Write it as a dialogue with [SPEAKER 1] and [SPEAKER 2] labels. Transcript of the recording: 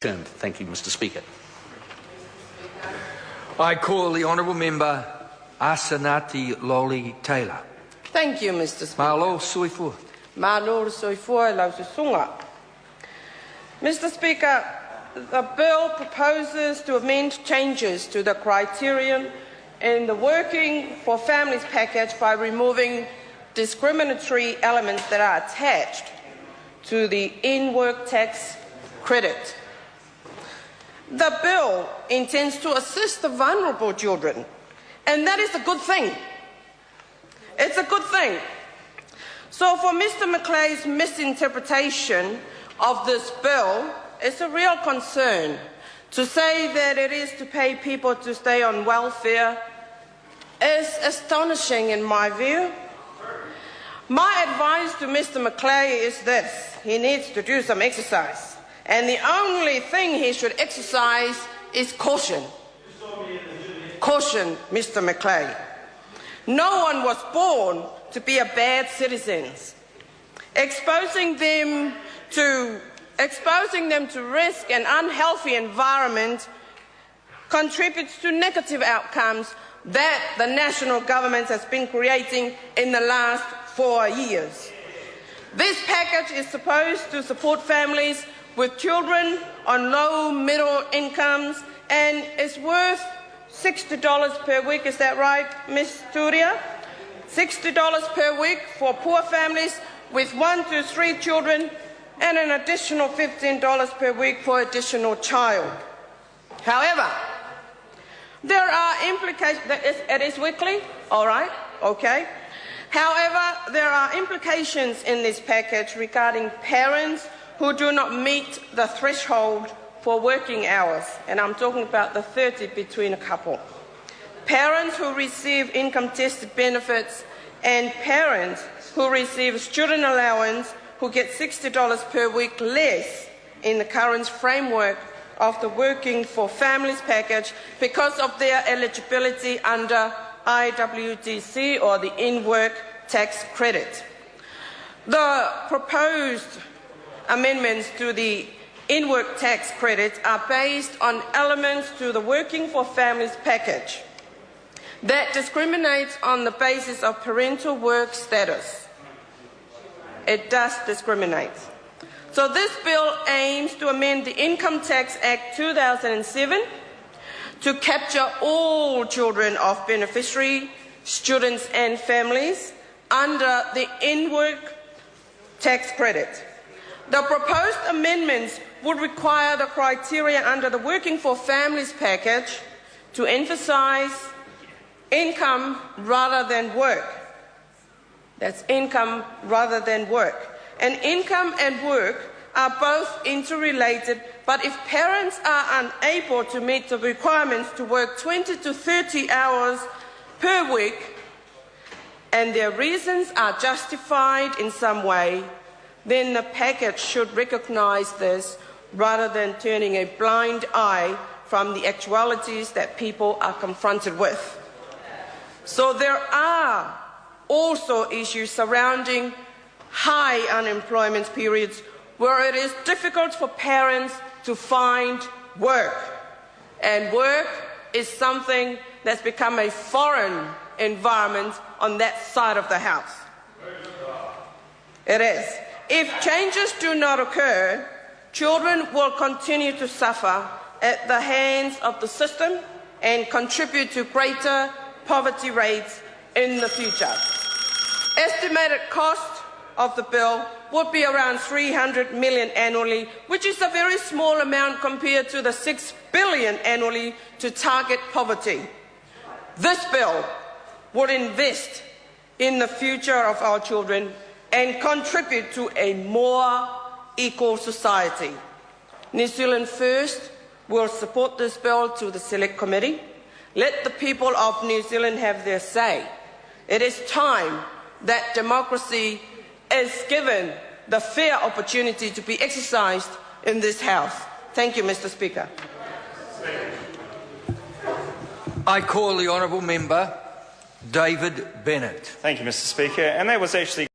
[SPEAKER 1] Thank you, Mr. Speaker. I call the honourable member Asanati Lole-Taylor.
[SPEAKER 2] Thank you, Mr. Speaker.
[SPEAKER 1] Malo soifua.
[SPEAKER 2] Malo soifua lau susunga. Mr. Speaker, the bill proposes to amend changes to the criterion in the Working for Families package by removing discriminatory elements that are attached to the in-work tax credit. The bill intends to assist the vulnerable children, and that is a good thing. It's a good thing. So for Mr. Macleay's misinterpretation of this bill, it's a real concern. To say that it is to pay people to stay on welfare is astonishing in my view. My advice to Mr. Macleay is this: he needs to do some exercise. And the only thing he should exercise is caution. Caution, Mr. Macleay. No one was born to be a bad citizen. Exposing them to risk and unhealthy environment contributes to negative outcomes that the national government has been creating in the last 4 years. This package is supposed to support families with children on low middle incomes and is worth $60 per week. Is that right, Ms. Turia? $60 per week for poor families with 1 to 3 children and an additional $15 per week for additional child. However, there are implications. It is weekly, all right, okay. However, there are implications in this package regarding parents who do not meet the threshold for working hours, and I'm talking about the 30 between a couple. Parents who receive income-tested benefits and parents who receive student allowance who get $60 per week less in the current framework of the Working for Families package because of their eligibility under IWTC or the in-work tax credit. The proposed amendments to the in-work tax credit are based on elements to the Working for Families package that discriminates on the basis of parental work status. It does discriminate. So this bill aims to amend the Income Tax Act 2007 to capture all children of beneficiary, students and families under the in-work tax credit. The proposed amendments would require the criteria under the Working for Families package to emphasise income rather than work. That's income rather than work. And income and work are both interrelated, but if parents are unable to meet the requirements to work 20 to 30 hours per week, and their reasons are justified in some way, then the package should recognise this rather than turning a blind eye from the actualities that people are confronted with. So there are also issues surrounding high unemployment periods where it is difficult for parents to find work. And work is something that's become a foreign environment on that side of the house. It is. If changes do not occur, children will continue to suffer at the hands of the system and contribute to greater poverty rates in the future. Estimated cost of the bill would be around $300 million annually, which is a very small amount compared to the $6 billion annually to target poverty. This bill would invest in the future of our children and contribute to a more equal society. New Zealand First will support this bill to the Select Committee. Let the people of New Zealand have their say. It is time that democracy is given the fair opportunity to be exercised in this House. Thank you, Mr. Speaker.
[SPEAKER 1] I call the honourable member David Bennett.
[SPEAKER 3] Thank you, Mr. Speaker. And that was actually